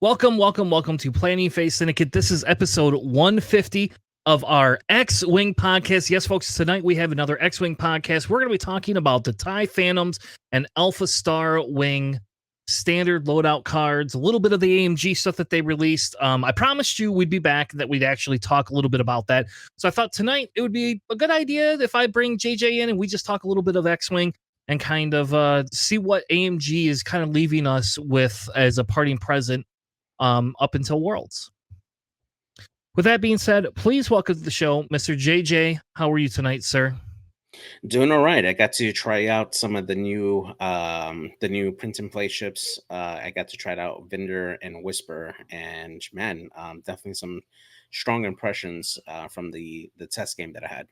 Welcome to Planning Phase Syndicate. This is episode 150 of our X-Wing podcast. Yes, folks, tonight we have another X-Wing podcast. We're going to be talking about the TIE Phantoms and Alpha Starwing standard loadout cards, a little bit of the AMG stuff that they released. I promised you we'd be back, that we'd actually talk a little bit about that. So I thought tonight it would be a good idea if I bring JJ in and we just talk a little bit of X-Wing and kind of see what AMG is kind of leaving us with as a parting present up until Worlds. With that being said, please welcome to the show, Mr. JJ. How are you tonight, sir? Doing all right. I got to try out some of the new print and play ships. I got to try it out Vendor and Whisper, and man, definitely some strong impressions from the test game that I had.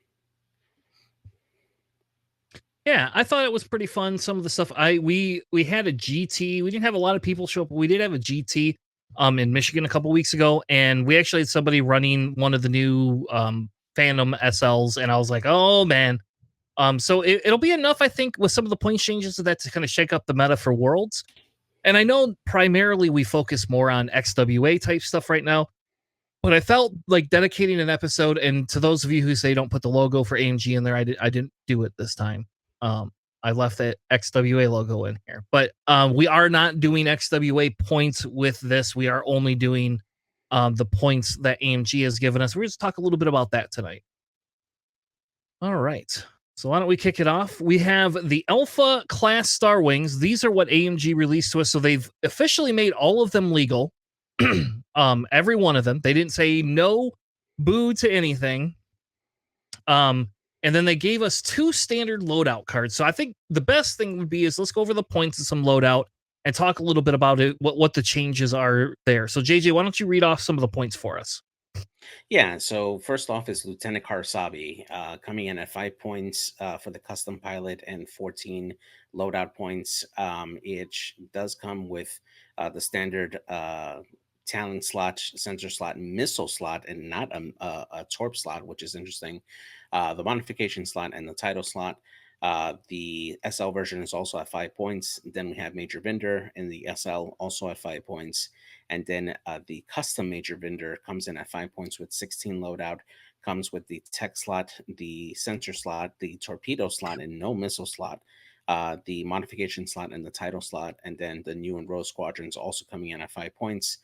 Yeah, I thought it was pretty fun. Some of the stuff we had a GT. We didn't have a lot of people show up, but we did have a GT in Michigan a couple weeks ago, and we actually had somebody running one of the new Phantom SLs, and I was like, oh man. So it'll be enough, I think, with some of the point changes of that to kind of shake up the meta for Worlds. And I know primarily we focus more on XWA type stuff right now, but I felt like dedicating an episode. And to those of you who say don't put the logo for AMG in there, I didn't do it this time. I left the XWA logo in here, but we are not doing XWA points with this. We are only doing the points that AMG has given us. We're going to talk a little bit about that tonight. All right. So why don't we kick it off? We have the Alpha Class Starwings. These are what AMG released to us. So they've officially made all of them legal. Every one of them. They didn't say no boo to anything. And then they gave us 2 standard loadout cards. So I think the best thing would be is let's go over the points of some loadout and talk a little bit about it, what the changes are there. So JJ, why don't you read off some of the points for us? Yeah. So first off is Lieutenant Karsabi, coming in at 5 points for the custom pilot and 14 loadout points. It does come with the standard talent slot, sensor slot, missile slot, and not a torp slot, which is interesting. The modification slot and the title slot. The SL version is also at 5 points. Then we have Major Vendor in the SL, also at 5 points. And then the custom Major Vendor comes in at 5 points with 16 loadout, comes with the tech slot, the sensor slot, the torpedo slot, and no missile slot. The modification slot and the title slot, and then the new and Rose squadrons also coming in at 5 points.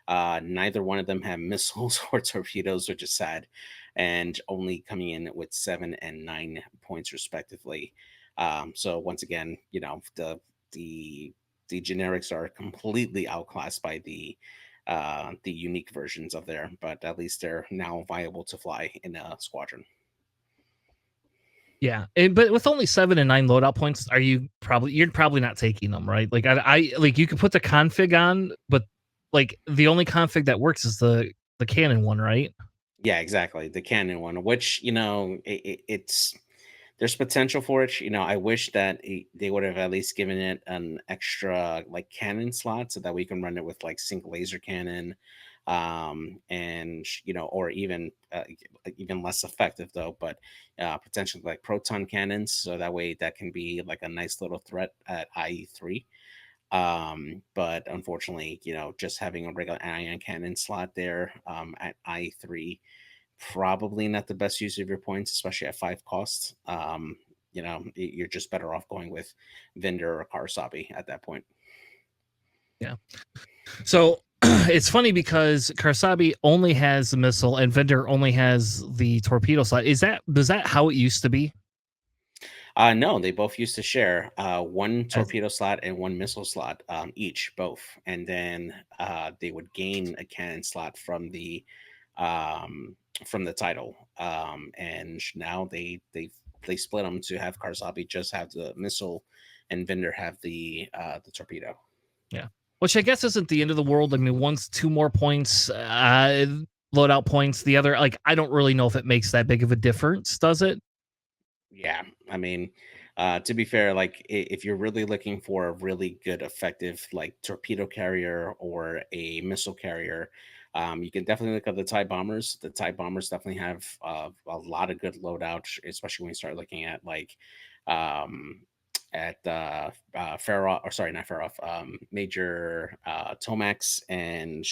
Neither one of them have missiles or torpedoes, which is sad, and only coming in with 7 and 9 points respectively. So once again, the generics are completely outclassed by the unique versions of there, but at least they're now viable to fly in a squadron. Yeah, but with only 7 and 9 loadout points, you're probably not taking them, right? Like I like you can put the config on, but like the only config that works is the cannon one, right? Yeah, exactly. The cannon one, which it's there's potential for it. I wish that they would have at least given it an extra like cannon slot so that we can run it with like sync laser cannon, and or even less effective though, but potentially like proton cannons, so that way that can be like a nice little threat at IE3. But unfortunately, just having a regular ion cannon slot there at IE3, probably not the best use of your points, especially at 5 costs. You're just better off going with Vendor or Karsabi at that point. Yeah. So it's funny because Karsabi only has the missile and Vendor only has the torpedo slot. Is that how it used to be? No, they both used to share one torpedo slot and one missile slot each, both, and then they would gain a cannon slot from the title, and now they split them to have Karsabi just have the missile, and Vendor have the torpedo. Yeah. Which I guess isn't the end of the world. I mean, one's 2 more points, loadout points. The other, like, I don't really know if it makes that big of a difference, does it? Yeah, I mean, to be fair, like if you're really looking for a really good, effective like torpedo carrier or a missile carrier, you can definitely look at the TIE bombers. The TIE bombers definitely have a lot of good loadout, especially when you start looking at like um, at Farof, or sorry, not Farof, Major Tomax and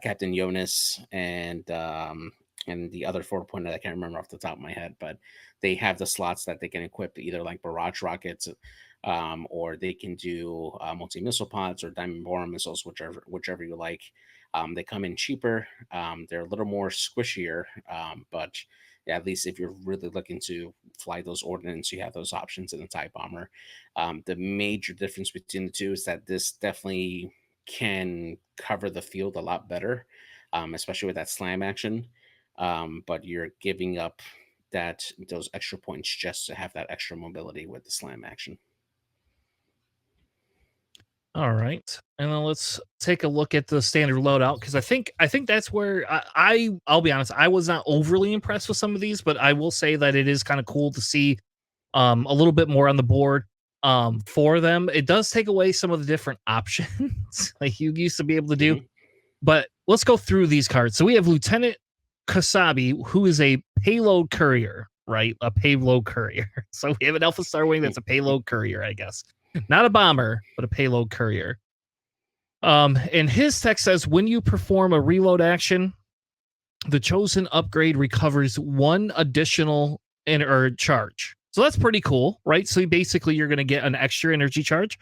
Captain Jonas and the other 4 pointer I can't remember off the top of my head, but they have the slots that they can equip either like barrage rockets, or they can do multi missile pods or diamond borer missiles, whichever you like. They come in cheaper. They're a little more squishier, but yeah, at least if you're really looking to fly those ordnance, you have those options in the TIE bomber. The major difference between the two is that this definitely can cover the field a lot better, especially with that slam action. But you're giving up those extra points just to have that extra mobility with the slam action. All right. And then let's take a look at the standard loadout because I think that's where I'll be honest, I was not overly impressed with some of these, but I will say that it is kind of cool to see a little bit more on the board for them. It does take away some of the different options like you used to be able to do. Hmm. But let's go through these cards. So we have Lieutenant Kasabi, who is a payload courier, right? A payload courier. So we have an Alpha Starwing that's a payload courier, I guess. Not a bomber, but a payload courier. And his text says when you perform a reload action, the chosen upgrade recovers one additional or charge. So that's pretty cool, right? So basically, you're going to get an extra energy charge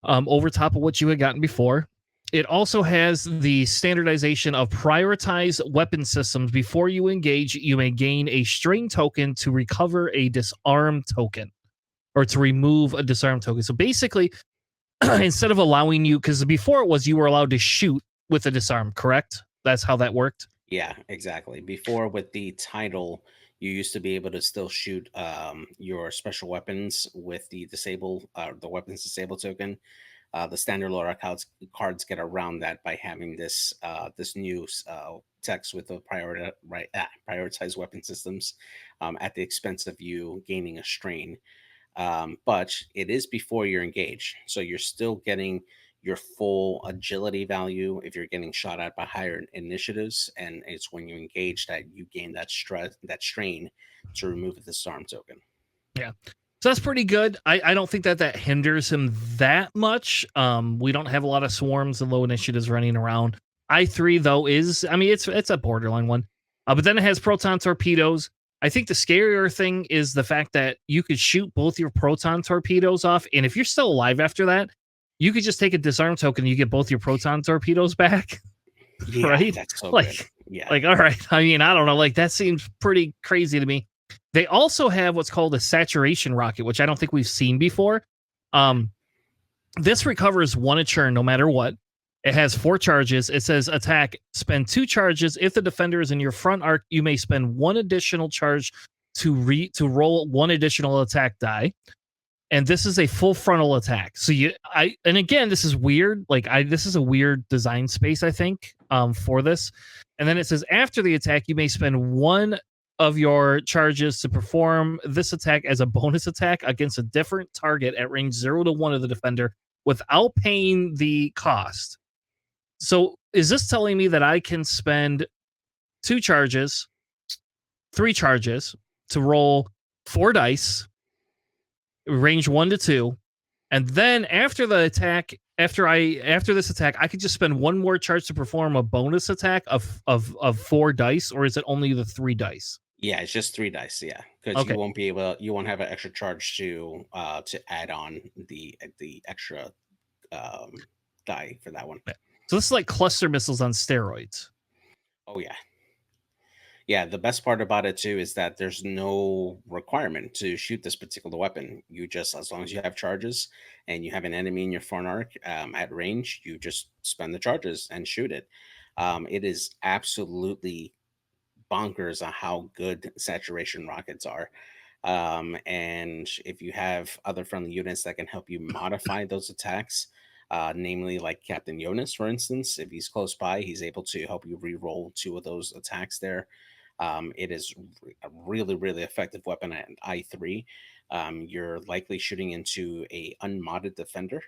over top of what you had gotten before. It also has the standardization of prioritize weapon systems. Before you engage, you may gain a string token to recover a disarm token or to remove a disarm token. So basically, instead of allowing you, because before it was you were allowed to shoot with a disarm, correct? That's how that worked. Yeah, exactly. Before with the title, you used to be able to still shoot your special weapons with the weapons disable token. The standard cards get around that by having this new text with the prioritize weapon systems at the expense of you gaining a strain. But it is before you're engaged, so you're still getting your full agility value if you're getting shot at by higher initiatives, and it's when you engage that you gain that strain to remove the disarm token. Yeah. So that's pretty good. I don't think that hinders him that much. We don't have a lot of swarms and low initiatives running around. I3 though is, I mean, it's a borderline one. But then it has proton torpedoes. I think the scarier thing is the fact that you could shoot both your proton torpedoes off, and if you're still alive after that, you could just take a disarm token and you get both your proton torpedoes back, Yeah, right? that's so good. Like, Yeah. like all right. I mean, I don't know. Like that seems pretty crazy to me. They also have what's called a saturation rocket, which I don't think we've seen before. Um, this recovers one a turn no matter what. It has 4 charges. It says attack, spend 2 charges. If the defender is in your front arc, you may spend one additional charge to roll one additional attack die. And this is a full frontal attack. So and again, this is weird. Like this is a weird design space, I think, for this. And then it says after the attack, you may spend one of your charges to perform this attack as a bonus attack against a different target at range 0 to 1 of the defender without paying the cost. So is this telling me that I can spend 2 charges, 3 charges to roll 4 dice, range 1 to 2, and then after the attack, after this attack, I could just spend one more charge to perform a bonus attack of 4 dice, or is it only the 3 dice? Yeah, it's just 3 dice. Yeah, because Okay. you won't have an extra charge to add on the extra um, die for that one. Yeah. So this is like cluster missiles on steroids. Oh yeah, yeah. The best part about it too is that there's no requirement to shoot this particular weapon. You just, as long as you have charges and you have an enemy in your front arc at range, you just spend the charges and shoot it. It is absolutely bonkers on how good saturation rockets are. And if you have other friendly units that can help you modify those attacks, namely like Captain Jonas, for instance, if he's close by, he's able to help you re-roll 2 of those attacks there. It is a really, really effective weapon at I3. You're likely shooting into a unmodded defender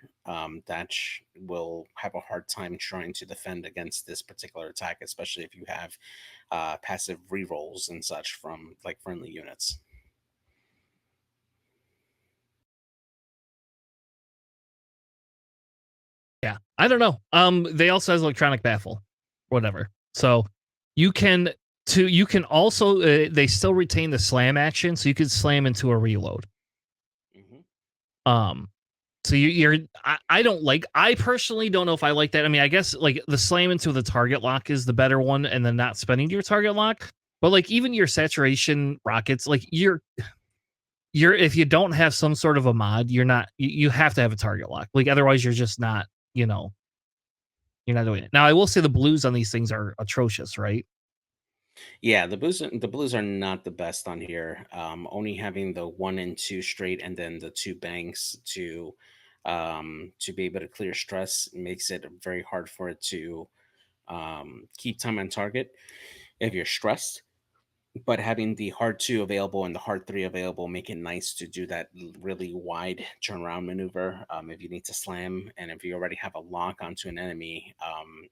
will have a hard time trying to defend against this particular attack, especially if you have passive rerolls and such from like friendly units. Yeah, I don't know. They also has electronic baffle, whatever. So you can you can also they still retain the slam action, so you could slam into a reload. Hmm. Um, so I don't like. I personally don't know if I like that. I mean, I guess like the slam into the target lock is the better one, and then not spending your target lock. But like even your saturation rockets, like you're if you don't have some sort of a mod, you're not you have to have a target lock. Like otherwise, you're just not you know you're not doing it. Now, I will say the blues on these things are atrocious, right? Yeah, the blues are not the best on here. Only having the 1 and 2 straight, and then the two banks to be able to clear stress makes it very hard for it to keep time on target if you're stressed. But having the hard 2 available and the hard 3 available make it nice to do that really wide turnaround maneuver if you need to slam, and if you already have a lock onto an enemy,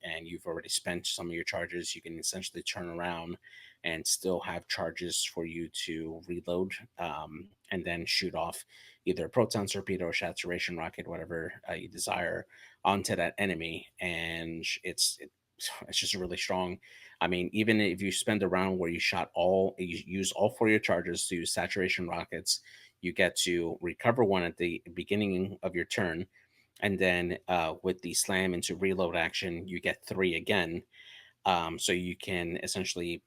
and you've already spent some of your charges, you can essentially turn around and still have charges for you to reload, and then shoot off either a proton torpedo or saturation rocket, whatever you desire, onto that enemy. And it's just really strong. I mean, even if you spend a round where you use all 4 of your charges to use saturation rockets, you get to recover one at the beginning of your turn, and then with the slam into reload action, you get 3 again. So you can essentially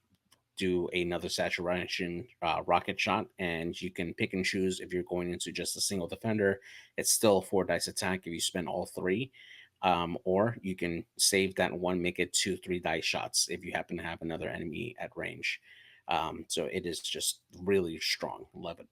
do another saturation rocket shot, and you can pick and choose if you're going into just a single defender. It's still a 4 dice attack if you spend all 3. Or you can save that one, make it 2 3 dice shots if you happen to have another enemy at range. So it is just really strong. Love it.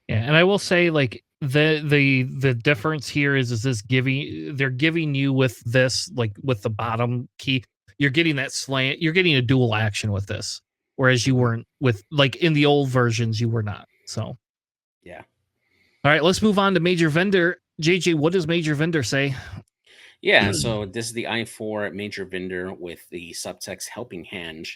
Yeah, and I will say like the difference here is this giving they're giving you with this like with the bottom key, you're getting that slant, you're getting a dual action with this, whereas you Hmm. weren't with like in the old versions you were not. So, all Yeah. right, let's move on to Major Vendor. JJ, what does Major Vendor say? Yeah, so this is the I4 major vendor with the subtext helping hand.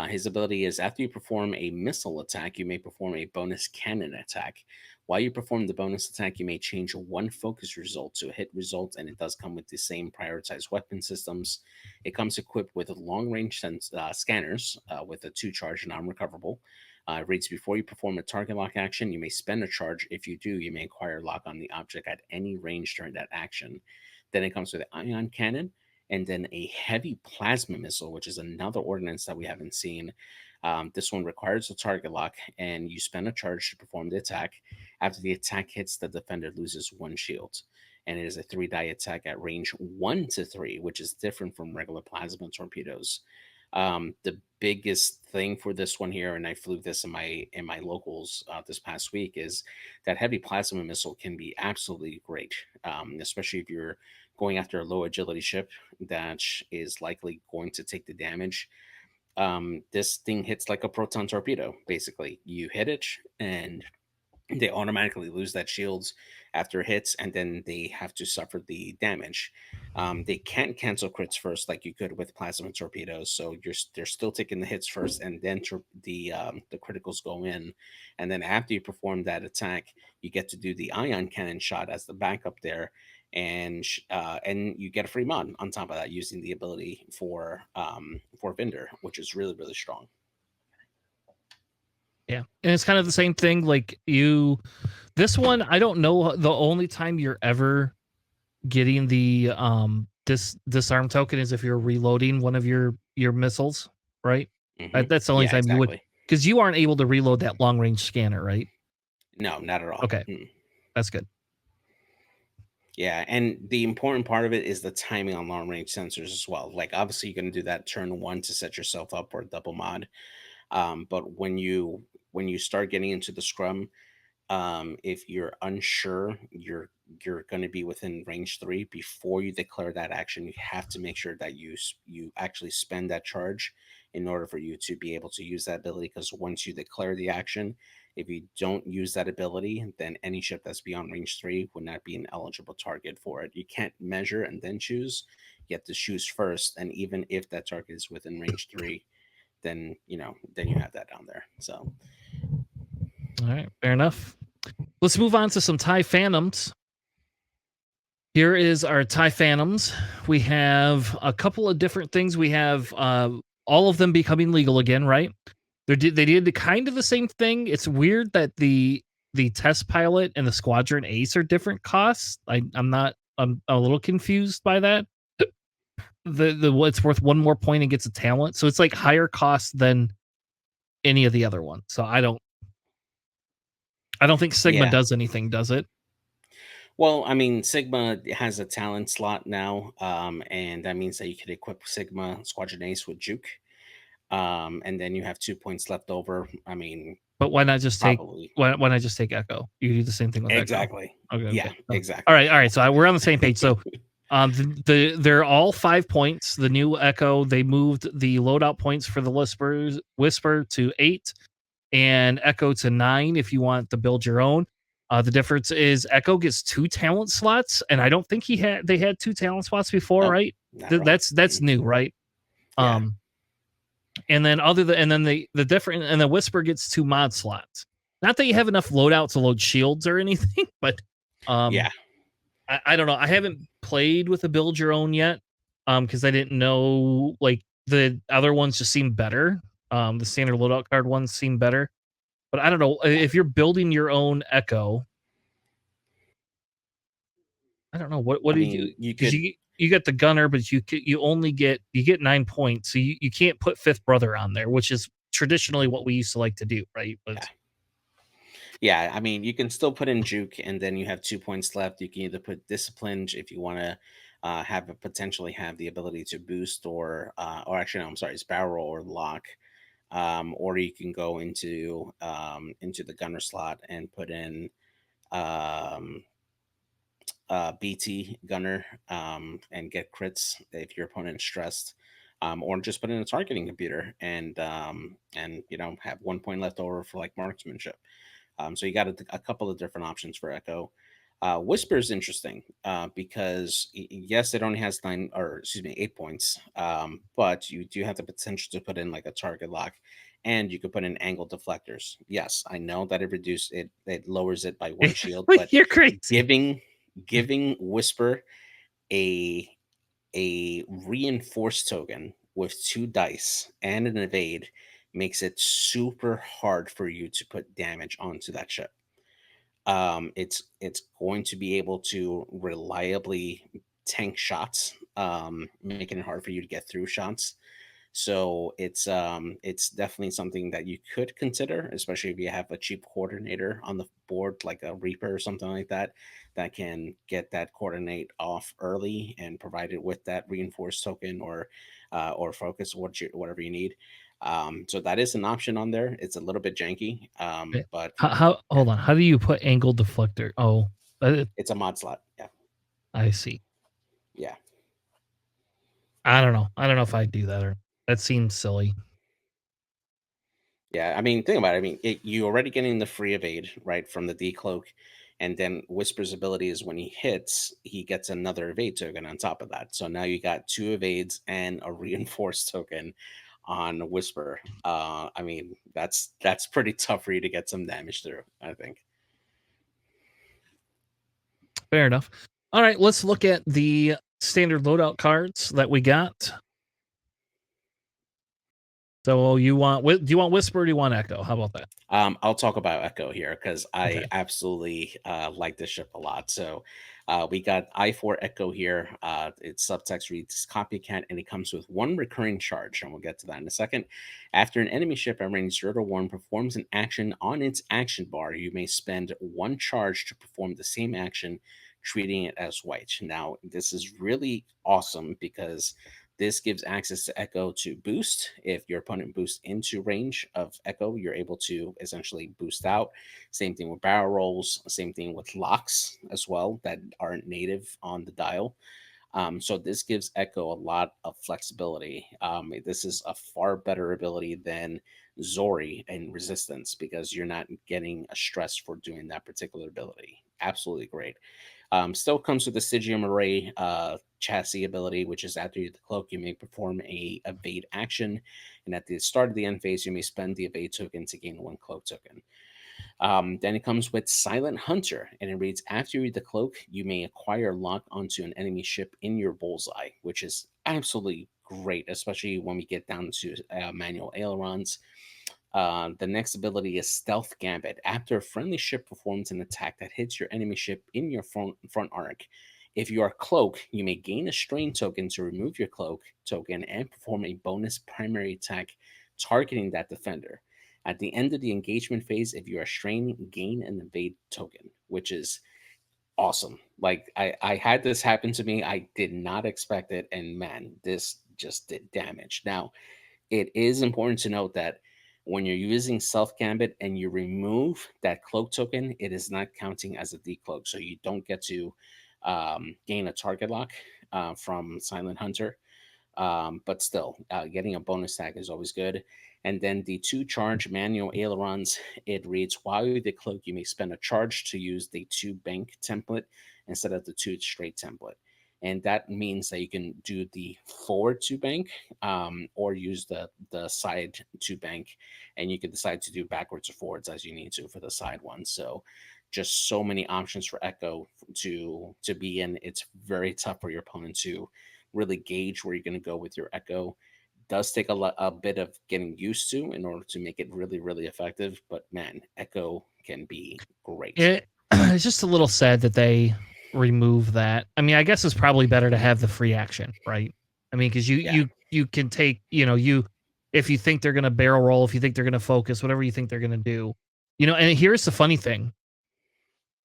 His ability is after you perform a missile attack, you may perform a bonus cannon attack. While you perform the bonus attack, you may change one focus result to a hit result, and it does come with the same prioritized weapon systems. It comes equipped with long range scanners with a 2 charge non recoverable. It reads before you perform a target lock action, you may spend a charge. If you do, you may acquire lock on the object at any range during that action. Then it comes with an ion cannon, and then a heavy plasma missile, which is another ordnance that we haven't seen. This one requires a target lock, and you spend a charge to perform the attack. After the attack hits, the defender loses 1 shield. And it is a 3 die attack at range 1 to 3, which is different from regular plasma torpedoes. The biggest thing for this one here, and I flew this in my locals this past week, is that heavy plasma missile can be absolutely great, especially if you're going after a low agility ship that is likely going to take the damage. This thing hits like a proton torpedo. Basically, you hit it, and they automatically lose that shields after it hits, and then they have to suffer the damage. They can't cancel crits first like you could with plasma torpedoes, so they're still taking the hits first, and then the criticals go in, and then after you perform that attack, you get to do the ion cannon shot as the backup there, and you get a free mod on top of that using the ability for Vendor, which is really really strong. Yeah, and it's kind of the same thing. Like you, this one, I don't know. The only time you're ever getting the disarm token is if you're reloading one of your missiles, right? Hmm. That's the only Yeah, time you would, exactly. because you aren't able to reload that long range scanner, right? No, not at all. Okay, that's good. Yeah, and the important part of it is the timing on long range sensors as well. Like obviously you're going to do that turn one to set yourself up for a double mod. But when you start getting into the scrum, if you're unsure you're going to be within range 3 before you declare that action, you have to make sure that you actually spend that charge in order for you to be able to use that ability, because once you declare the action, if you don't use that ability, then any ship that's beyond range 3 would not be an eligible target for it. You can't measure and then choose. You have to choose first, and even if that target is within range 3, then then you have that down there. So All right, fair enough. Let's move on to some TIE Phantoms. Here is our TIE Phantoms. We have a couple of different things. We have all of them becoming legal again, right? They did kind of the same thing. It's weird that the test pilot and the squadron ace are different costs. I'm a little confused by that. The It's worth one more point and gets a talent, so it's like higher cost than any of the other ones. So I don't think Sigma Yeah. does anything, does it? Well, I mean, Sigma has a talent slot now, and that means that you could equip Sigma Squadron Ace with Juke, and then you have 2 points left over. I mean, But why not just take probably why not just take Echo? You do the same thing with Echo. exactly. Okay, Yeah, okay. Oh, exactly. all right. So we're on the same page. So, they're all 5 points. The new Echo, they moved the loadout points for the Whisper to 8, and Echo to 9. If you want to build your own, the difference is Echo gets 2 talent slots, and I don't think they had 2 talent slots before, Nope, right? not at all. That's Mhm. new, right? Yeah, Um, and then other than and then the different and the Whisper gets 2 mod slots. Not that you have enough loadout to load shields or anything, but um yeah. I don't know. I haven't played with a build your own yet. Because I didn't know, like, the other ones just seem better. The standard loadout card ones seem better. But I don't know. If you're building your own Echo, I don't know what I do you do? mean, you Because could. you get the gunner, but you only get 9 points, so you can't put fifth brother on there, which is traditionally what we used to like to do, right? Yeah, But yeah. I mean, you can still put in Juke, and then you have 2 points left. You can either put Disciplined if you want to have it potentially have the ability to boost, or actually, no, I'm sorry, it's Barrel Roll or Lock. Or you can go into the gunner slot and put in um, BT gunner, and get crits if your opponent's stressed, or just put in a targeting computer and have 1 point left over for like marksmanship. So you got a couple of different options for Echo. Whisper is interesting because yes, it only has 8 points, but you do have the potential to put in like a target lock, and you could put in angle deflectors. Yes, I know that it lowers it by one shield, but you're crazy. giving giving Whisper a reinforced token with 2 dice and an evade makes it super hard for you to put damage onto that ship. It's going to be able to reliably tank shots, making it hard for you to get through shots. So it's definitely something that you could consider, especially if you have a cheap coordinator on the board, like a Reaper or something like that, that can get that coordinate off early and provide it with that reinforced token or focus, whatever you need. So that is an option on there. It's a little bit janky, but How yeah, hold on, how do you put angle deflector? Oh, it's a mod slot. Yeah, I see. yeah. I don't know. I don't know if I'd do that, or that seems silly. Yeah, I mean, think about it. I mean, you already getting the free evade right from the decloak, and then Whisper's ability is when he hits, he gets another evade token on top of that. So now you got 2 evades and a reinforced token on Whisper. I mean, that's pretty tough for you to get some damage through, I think. Fair enough. All right, let's look at the standard loadout cards that we got. So do you want Whisper or do you want Echo? How about that? I'll talk about Echo here because I Okay. absolutely like this ship a lot. So we got I4 Echo here. Its subtext reads copycat, and it comes with 1 recurring charge, and we'll get to that in a second. After an enemy ship at range 0 to 1 performs an action on its action bar, you may spend 1 charge to perform the same action, treating it as white. Now, this is really awesome because this gives access to Echo to boost. If your opponent boosts into range of Echo, you're able to essentially boost out. Same thing with barrel rolls, same thing with locks as well that aren't native on the dial. So this gives Echo a lot of flexibility. This is a far better ability than Zori and Resistance because you're not getting a stress for doing that particular ability. Absolutely great. Still comes with the Stygium Array chassis ability, which is after the cloak, you may perform a evade action, and at the start of the end phase, you may spend the evade token to gain 1 cloak token. Then it comes with Silent Hunter, and it reads: After you read the cloak, you may acquire lock onto an enemy ship in your bullseye, which is absolutely great, especially when we get down to manual ailerons. The next ability is Stealth Gambit. After a friendly ship performs an attack that hits your enemy ship in your front arc, if you are cloak, you may gain a strain token to remove your cloak token and perform a bonus primary attack targeting that defender. At the end of the engagement phase, if you are strained, gain an evade token, which is awesome. Like I had this happen to me. I did not expect it, and man, this just did damage. Now, it is important to note that when you're using Self Gambit and you remove that cloak token, it is not counting as a decloak. So you don't get to gain a target lock from Silent Hunter. But still, getting a bonus tag is always good. And then the two charge manual ailerons, it reads: while you decloak, you may spend a charge to use the two bank template instead of the two straight template. And that means that you can do the forward to bank, or use the side to bank, and you can decide to do backwards or forwards as you need to for the side one. So just so many options for Echo to be in. It's very tough for your opponent to really gauge where you're going to go with your Echo. Does take a bit of getting used to in order to make it really, really effective. But man, Echo can be great. It it's just a little sad that they remove that. I mean, I guess it's probably better to have the free action, right? I mean, because Yeah, you can take, you, if you think they're gonna barrel roll, if you think they're gonna focus, whatever you think they're gonna do. And here's the funny thing.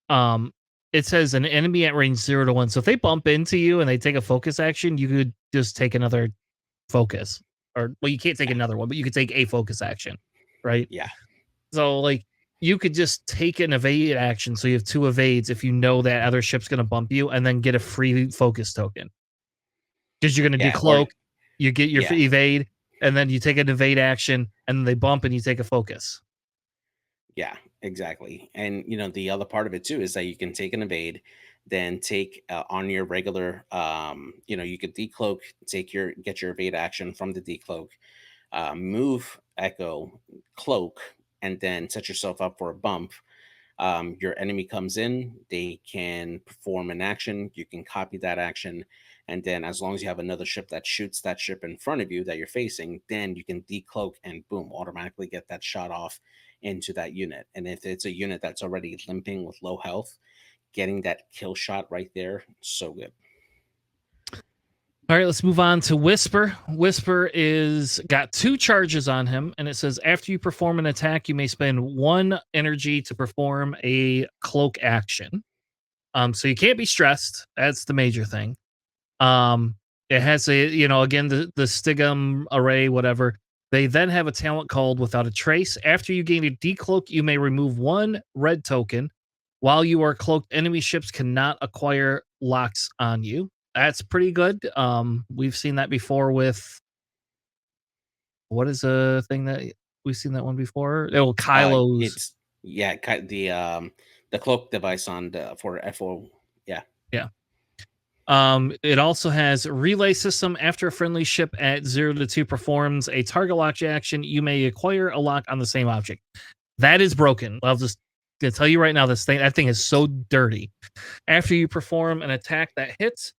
Um, it says an enemy at range 0 to 1. So if they bump into you and they take a focus action, you could just take another focus. Or well, you can't take yeah, another one, but you could take a focus action, right? yeah, So, like, you could just take an evade action, so you have 2 evades if you know that other ship's gonna bump you, and then get a free focus token. Because 'Cause you're gonna yeah. Or decloak, you get your f yeah, evade, and then you take an evade action, and then they bump and you take a focus. yeah, exactly. And the other part of it too is that you can take an evade, then take on your regular, you could decloak, get your evade action from the decloak, move Echo, cloak, and then set yourself up for a bump. Your enemy comes in, they can perform an action, you can copy that action, and then as long as you have another ship that shoots that ship in front of you that you're facing, then you can decloak and boom, automatically get that shot off into that unit. And if it's a unit that's already limping with low health, getting that kill shot right there, so good. Alright, let's move on to Whisper. Whisper is got 2 charges on him, and it says, "After you perform an attack, you may spend 1 energy to perform a cloak action." So you can't be stressed, that's the major thing. Um, it has again, the Stigum array, whatever. They then have a talent called Without a Trace. After you gain a decloak, you may remove 1 red token. While you are cloaked, enemy ships cannot acquire locks on you. That's pretty good. We've seen that before with what is a thing that we've seen that one before? Oh, Kylo's. It's yeah, the cloak device on for FO. Yeah, Yeah. It also has relay system. After a friendly ship at 0 to 2 performs a target lock action, you may acquire a lock on the same object. That is broken. I'll just gonna tell you right now, that thing is so dirty. After you perform an attack that hits,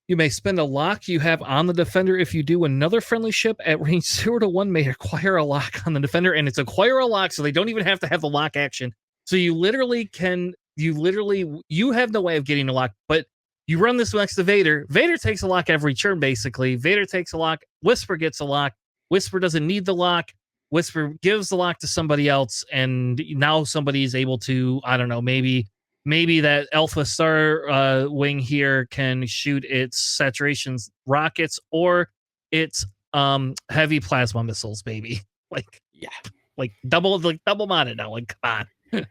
you may spend a lock you have on the defender. If you do, another friendly ship at range 0 to 1 may acquire a lock on the defender, and it's acquire a lock, so they don't even have to have the lock action. So you have no way of getting a lock, but you run this next to Vader. Vader takes a lock every turn, basically. Vader takes a lock. Whisper gets a lock. Whisper doesn't need the lock. Whisper gives the lock to somebody else, and now somebody is able to, I don't know, maybe that Alpha Star wing here can shoot its saturations rockets or its heavy plasma missiles, baby. like yeah. double modded now. Like, come on.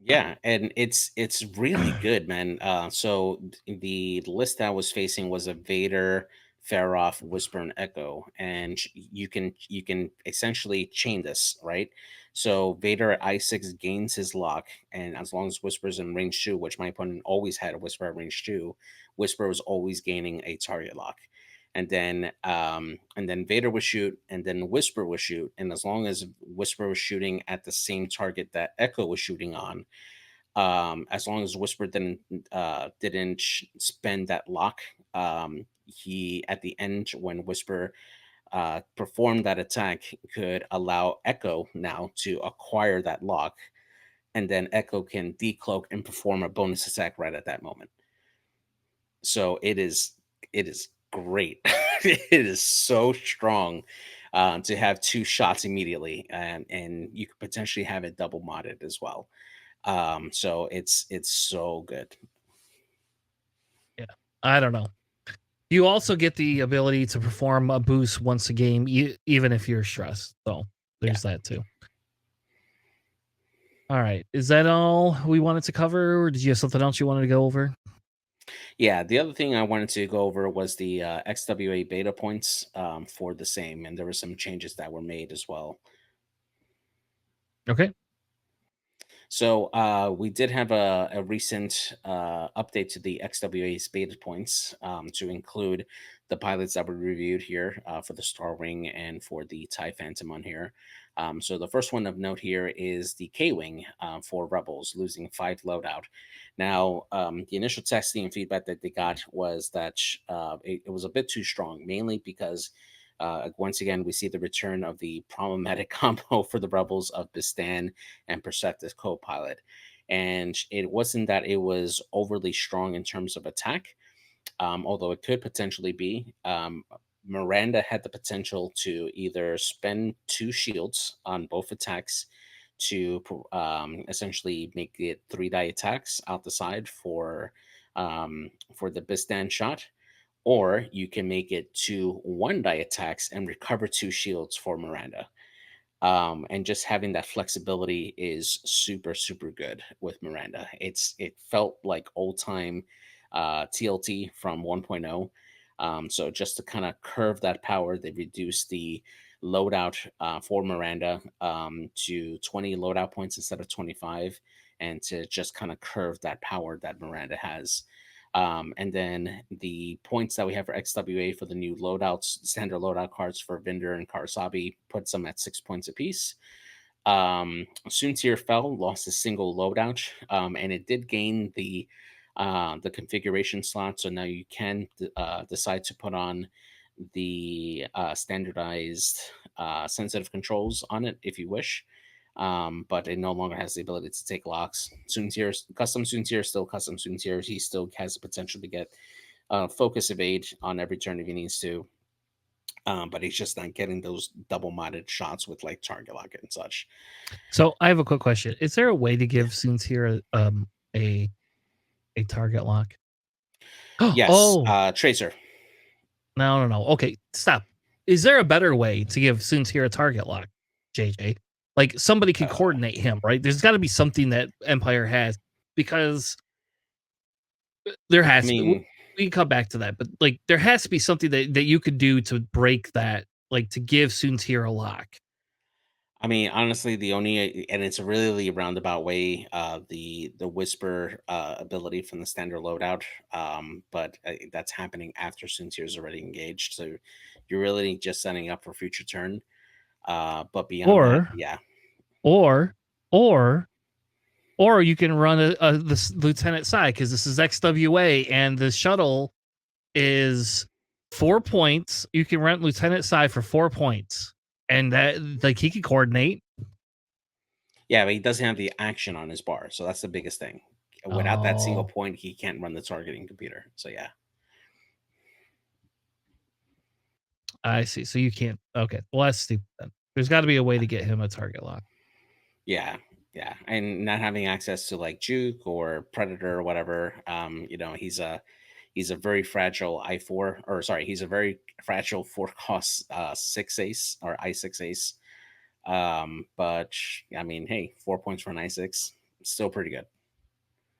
Yeah, and it's really good, man. So the list that I was facing was a Vader, Feroff, Whisper, and Echo, and you can essentially chain this, right? So Vader at I6 gains his lock, and as long as Whisper's in range 2, which my opponent always had a Whisper at range 2, Whisper was always gaining a target lock. and then Vader would shoot, and then Whisper would shoot, and as long as Whisper was shooting at the same target that Echo was shooting on, as long as Whisper didn't spend that lock, he at the end when Whisper performed that attack could allow Echo now to acquire that lock, and then Echo can decloak and perform a bonus attack right at that moment. So it is great. It is so strong to have two shots immediately, and you could potentially have it double modded as well. So it's so good. Yeah. I don't know. You also get the ability to perform a boost once a game, even if you're stressed. So Yeah. there's that too. All right. Is that all we wanted to cover, or did you have something else you wanted to go over? Yeah, the other thing I wanted to go over was the XWA beta points for the same, and there were some changes that were made as well. Okay. So we did have a recent update to the XWA's beta points to include the pilots that were reviewed here for the Starwing and for the TIE Phantom on here. So the first one of note here is the K-Wing for Rebels, losing 5 loadout. Now, the initial testing and feedback that they got was that it was a bit too strong, mainly because once again, we see the return of the problematic combo for the Rebels of Bistan and Perceptive Copilot. And it wasn't that it was overly strong in terms of attack, although it could potentially be. Miranda had the potential to either spend 2 shields on both attacks to essentially make it 3-die attacks out the side for the Bistan shot, or you can make it 2 1-die attacks and recover 2 shields for Miranda. And just having that flexibility is super super good with Miranda. It felt like old time TLT from 1.0. So just to kind of curve that power, they reduced the loadout for Miranda to 20 loadout points instead of 25, and to just kind of curve that power that Miranda has. And then the points that we have for XWA for the new loadouts, standard loadout cards for Vinder and Karasabi, puts them at 6 points apiece. Soontir fell, lost a single loadout, and it did gain the configuration slot. So now you can decide to put on the standardized sensitive controls on it if you wish. But it no longer has the ability to take locks. Custom Soontir, still custom Soontir. He still has the potential to get focus evade on every turn if he needs to. But he's just not getting those double modded shots with like target lock and such. So I have a quick question. Is there a way to Yeah. give Sincere a target lock? Yes, Oh, Tracer. no. Okay, stop. Is there a better way to give Sincere a target lock, JJ? Like somebody could Uh, coordinate him, right? There's got to be something that Empire has, because there I has to be. mean, We can come back to that, but like there has to be something that you could do to break that, like to give Sincere a lock. honestly, the only and it's a really roundabout way, the whisper ability from the standard loadout, but that's happening after Sincere already engaged, so you're really just setting up for future turn. But beyond that, Or yeah, or or or you can run this lieutenant side, because this is XWA and the shuttle is 4 points. You can rent lieutenant side for 4 points, and that like he can coordinate. yeah, but he doesn't have the action on his bar, so that's the biggest thing. Without that single Oh, point, he can't run the targeting computer. So yeah, I see. So you can't. Okay, well that's stupid then. There's got to be a way to get him a target lock. yeah, yeah, and not having access to like Juke or Predator or whatever, he's a very fragile I4, or sorry, he's a very fragile 4 cost 6 ace or I6 ace. But hey, 4 points for an I6, still pretty good.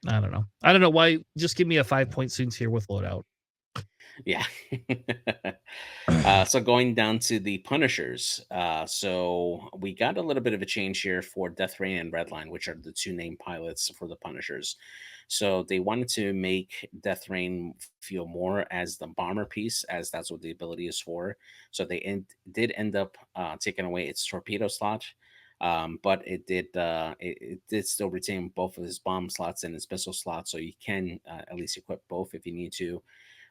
I don't know. I don't know why. Just give me a 5 point Soons here with loadout. Yeah. So going down to the Punishers. So we got a little bit of a change here for Death Rain and Redline, which are the two named pilots for the Punishers. So they wanted to make Death Rain feel more as the bomber piece, as that's what the ability is for. So did end up taking away its torpedo slot. But it did still retain both of his bomb slots and his missile slots, so you can at least equip both if you need to.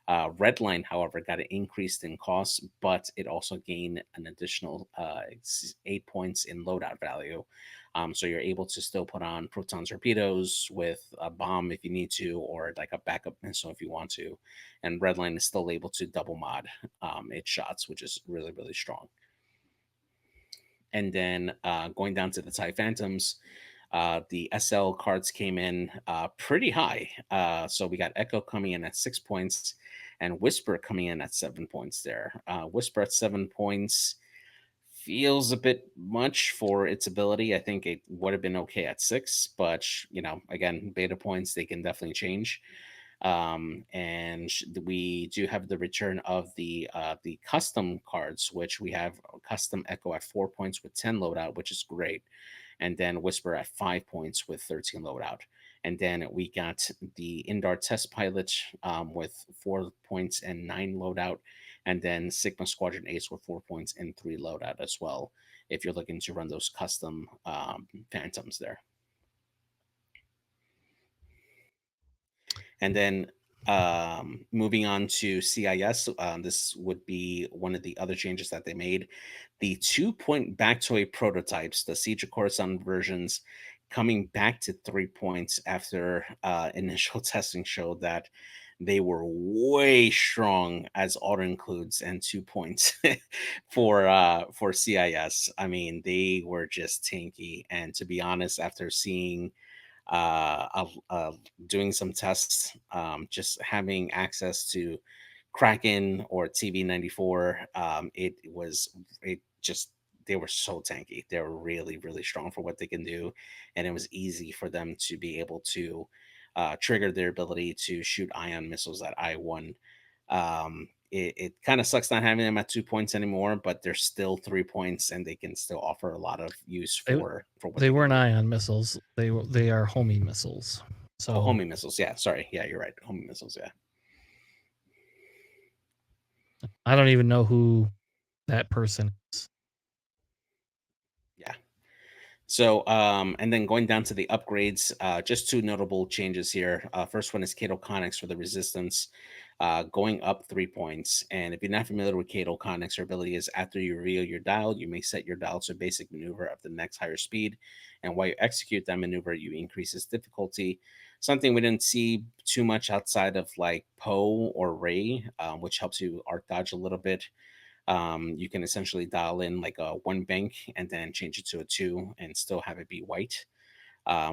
Redline, however, got an increase in cost, but it also gained an additional 8 points in loadout value. So you're able to still put on proton torpedoes with a bomb if you need to, or like a backup missile if you want to. And Redline is still able to double mod its shots, which is really, really strong. And then going down to the TIE Phantoms, the SL cards came in pretty high. So we got Echo coming in at 6 points and Whisper coming in at 7 points there. Whisper at 7 points feels a bit much for its ability. I think it would have been okay at six, but again, beta points, they can definitely change. We do have the return of the custom cards, which we have custom Echo at 4 points with 10 loadout, which is great, and then Whisper at 5 points with 13 loadout. And then we got the Indar test pilot with 4 points and 9 loadout, and then Sigma Squadron Ace with 4 points and 3 loadout as well. If you're looking to run those custom Phantoms there. And then moving on to CIS, this would be one of the other changes that they made. The 2 point back toy prototypes, the Siege of Coruscant versions, coming back to 3 points after initial testing showed that they were way strong as auto includes and 2 points for CIS. I mean, they were just tanky. And to be honest, after seeing doing some tests, just having access to Kraken or TV94. It just they were so tanky. They were really, really strong for what they can do, and it was easy for them to be able to trigger their ability to shoot ion missiles at I1. It kind of sucks not having them at 2 points anymore, but they're still 3 points, and they can still offer a lot of use They, for what they they can weren't do. ion missiles. They are homing missiles. Oh, So homing missiles. Yeah, sorry. Yeah, you're right. Homing missiles. Yeah, I don't even know who that person is. yeah. So, and then going down to the upgrades, just two notable changes here. First one is Kato Conics for the Resistance, going up 3 points. And if you're not familiar with Kato Conics, her ability is after you reveal your dial, you may set your dial to a basic maneuver of the next higher speed. And while you execute that maneuver, you increase its difficulty. Something we didn't see too much outside of like Poe or Ray, which helps you arc dodge a little bit. You can essentially dial in like a one bank and then change it to a two and still have it be white,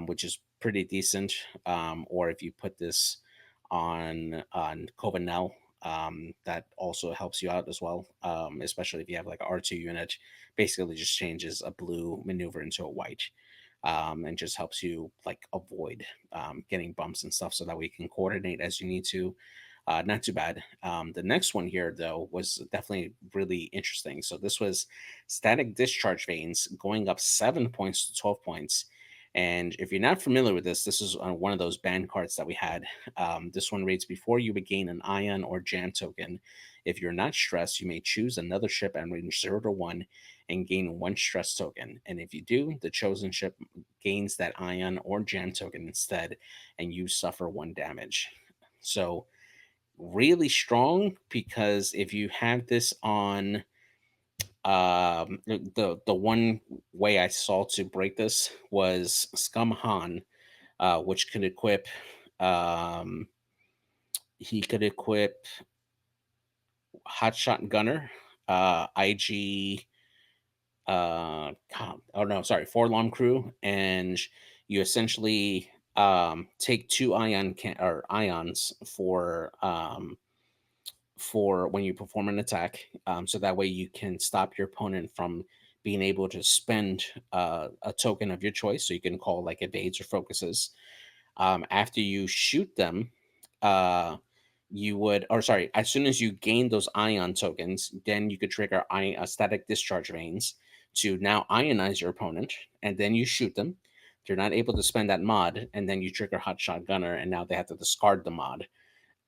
which is pretty decent. Or if you put this on Cobanel, that also helps you out as well. Especially if you have like a R2 unit, basically just changes a blue maneuver into a white. And just helps you like avoid getting bumps and stuff so that we can coordinate as you need to. Not too bad. The next one here, though, was definitely really interesting. So this was static discharge veins going up 7 points to 12 points. And if you're not familiar with this, this is one of those banned cards that we had. This one reads before you would gain an ion or jam token. If you're not stressed, you may choose another ship at range 0 to 1 and gain one stress token. And if you do, the chosen ship gains that ion or jam token instead, and you suffer 1 damage. So really strong because if you have this on the one way I saw to break this was Scum Han, which could equip um he could equip Hotshot Gunner, IG oh no, sorry, Forlom Crew, and you essentially take two or ions for when you perform an attack. So that way you can stop your opponent from being able to spend a token of your choice. So you can call like evades or focuses. After you shoot them, uh, you would, or sorry, as soon as you gain those ion tokens, then you could trigger static discharge veins to now ionize your opponent, and then you shoot them. They're not able to spend that mod, and then you trigger Hot Shot Gunner, and now they have to discard the mod,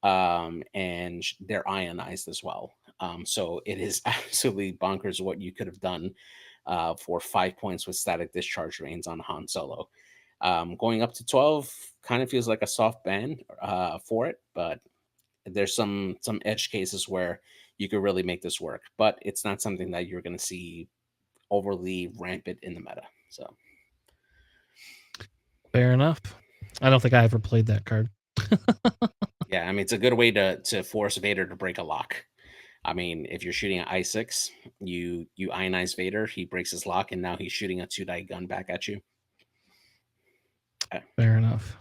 and they're ionized as well. So it is absolutely bonkers what you could have done for 5 points with static discharge veins on Han Solo. Going up to 12 kind of feels like a soft ban for it, but there's some edge cases where you could really make this work, but it's not something that you're going to see overly rampant in the meta. So Fair enough. I don't think I ever played that card. yeah, I mean it's a good way to force Vader to break a lock. I mean, if you're shooting an I6, you ionize Vader, he breaks his lock, and now he's shooting a 2-die gun back at you. Fair enough.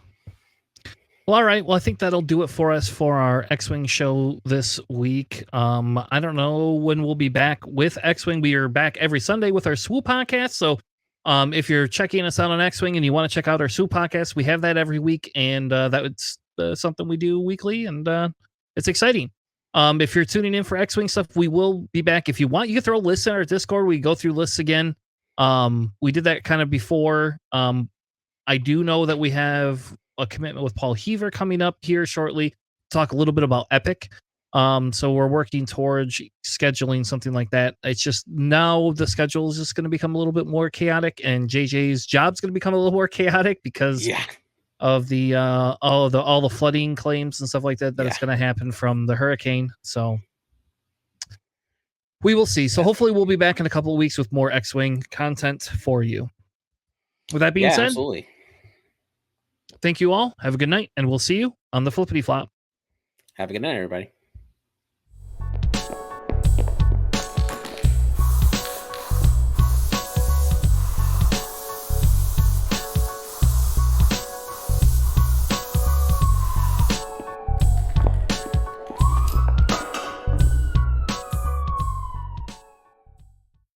Well, all right. Well, I think that'll do it for us for our X-Wing show this week. I don't know when we'll be back with X-Wing. We are back every Sunday with our Swoop podcast. So if you're checking us out on X-Wing and you want to check out our Swoop podcast, we have that every week. And that's something we do weekly. And it's exciting. If you're tuning in for X-Wing stuff, we will be back. If you want, you can throw lists in our Discord. We go through lists again. We did that kind of before. I do know that we have a commitment with Paul Heaver coming up here shortly. Talk a little bit about Epic. So we're working towards scheduling something like that. It's just now the schedule is just going to become a little bit more chaotic, and JJ's job's going to become a little more chaotic because of the all the flooding claims and stuff like that it's going to happen from the hurricane. So we will see. So hopefully we'll be back in a couple of weeks with more X-Wing content for you. With that being said, absolutely. Thank you all. Have a good night, and we'll see you on the Flippity Flop. Have a good night, everybody.